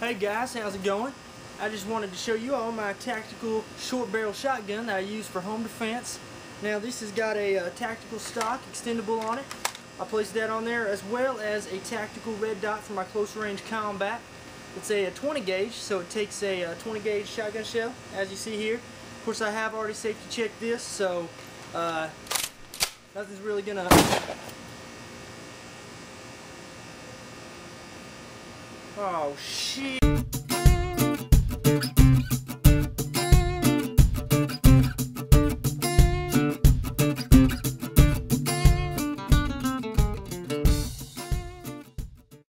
Hey guys, how's it going? I just wanted to show you all my tactical short barrel shotgun that I use for home defense. Now this has got a tactical stock extendable on it. I placed that on there as well as a tactical red dot for my close range combat. It's a 20 gauge, so it takes a 20 gauge shotgun shell as you see here. Of course I have already safety checked this, so nothing's really gonna Oh shit.